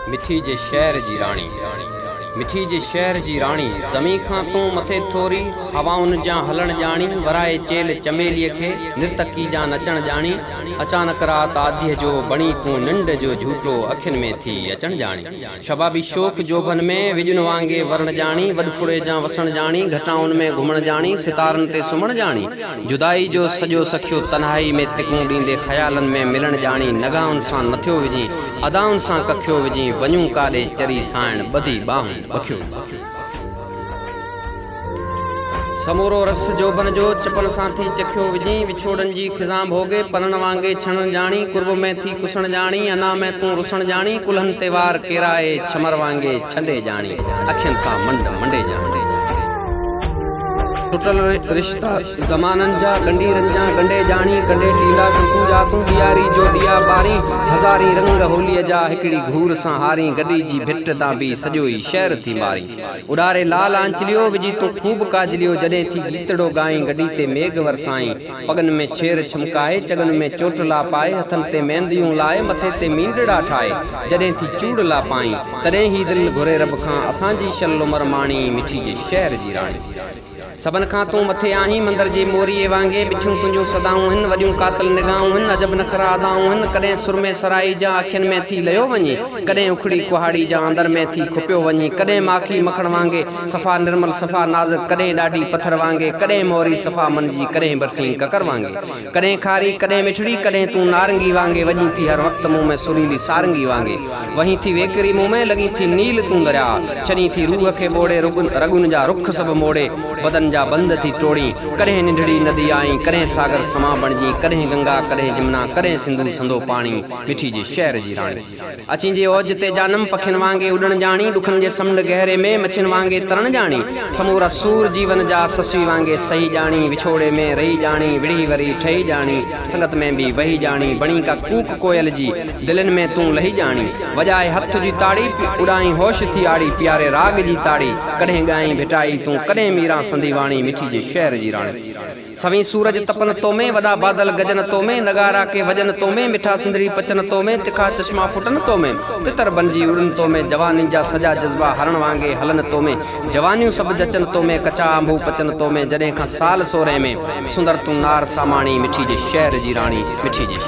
मिठी जे शहर जी रानी, मिठी जे शहर जी रानी, ज़मी खां तूं मथे थोरी, हवाउनि जा हलण जाणी, वराए चेल चमेलीअ खे निर्तकी जा नचण जाणी। अचानक रात आधीअ जो बणी तूं निंड जो झूठो, अखियुनि में थी अचण जाणी। शबाबी शोक जोबन में विजुन वांगे वरण जाणी, वॾफुड़े जा वसण जाणी, घटाउनि में घुमण जाणी, सितारनि ते सुम्हण जाणी। जुदाई जो सॼो सखियो तन्हाई में तिकूं ॾींदे ख़यालनि में मिलण जाणी। नगाउनि सां नथियो विझी, अदाउनि सां कखियो विझी, वञूं काॾे चरी साइण ॿधी ॿाहूं बखियो। समूरो रस जोबन जो चपल सां थी चखियो विझी, विछोड़न जी खिज़ां भोगे, पनन वांगे छणण जाणी, कुर्ब में थी कुसण जाणी, अना में तूं रुसण जाणी, कुल्हन ते वार केराए छमर वांगे छंडे जाणी, अखियन सां मंड मंडे जाणी। टुटल रिश्ता ज़माननि जा गंडीरनि जा गंडे जाणी, कंडे लीला कंकू जा तूं ॾियारी जो ॾिया ॿारी, हज़ारी रंग होलीअ जा हिकिड़ी घूर सां हारी, गदी जी भिट तां बि सॼो ई शहर थी मारी। उॾारे लाल आंचलियो विझी तूं ख़ूब काजलियो, जॾहिं थी गीतड़ो गाई गॾी ते मेघ वरसाई, पगन में छेर छमकाए, चगन में चोटला पाए, हथन ते मेहंदियूं लाए, मथे ते मींदड़ा ठाए, जॾहिं थी चूड़ला पाई, तॾहिं ही दिल घुरे रब खां असांजी शल उमर माणी, मिठी जे शहर जी राणी। सबन खां तूं मथे आहीं, मंदर जे मोरीअ वांगे, मिठियूं तुंहिंजूं सदाऊं हिन, वॾियूं कातल निगाहूं हिन, अजब नखरा अदाऊं हिन, कॾहिं सुरमे सराई जा अखियुनि में थी लयो वञे, कॾहिं उखड़ी कुहाड़ी जा अंदर में थी खुपियो वञे, कॾहिं माखी मखण वांगे सफ़ा निर्मल सफ़ा नाज़ुक, कॾहिं ॾाढी पथर वांगे, कॾहिं मोरी सफ़ा मन जी, कॾहिं बरसी ककर वांगे, कॾहिं खारी कॾहिं मिठड़ी, कॾहिं तूं नारंगी वांगे, वञी थी हर वक़्तु मुंहुं में सुरीली सारंगी वांगे, वहीं थी वेकरी मुंहुं में, लॻी थी नील तूं दरिया, छॾी थी रूह खे ॿोड़े, रगुन जा रुख सभु मोड़े, बदन जा बंद थी टोड़ी, कॾहिं निंढड़ी नदी आई, कॾहिं सागर समा बणिजी, कॾहिं गंगा कॾहिं जमुना, कॾहिं सिंधु संदो पाणी, मिठी जे शहर जी राणी। अची जे ओज ते जानम, पखियुनि वांगे उॾण जाणी, ॾुखनि जे समुंड गहरे में मछियुनि वांगे तरण जाणी, समूरा सूर जीवन जा ससुई वांगे सही जाणी, विछोड़े में रही जाणी, विढ़ी वरी ठही जाणी, संगत में बि वही जाणी, बणी का कूक कोयल जी, दिलनि में तूं लही जाणी, वॼाए हथ जी ताड़ी, उॾाई होश थी आड़ी, प्यारे राग जी ताड़ी, कॾहिं ॻाई भिटाई तूं, कॾहिं मीरा संदी वाणी, मिठी जे शहर जी राणी। सवी सूरज तपन तो में, वॾा बादल गजन तो में, नगारा के वजन तो में, मिठा सिंदरी पचन तो में, तिखा चश्मा फुटन तो में, तितर बनजी उड़न तो में, जवानी जा सजा जज्बा हरण वांगे हलन तो में, जवानियूं सभु जचन तो में, कचा अंबू पचन तो में, जॾहिं खां साल सोरे में सुंदर तूं नार सामाणी, मिठी जे शहर जी राणी, मिठी जे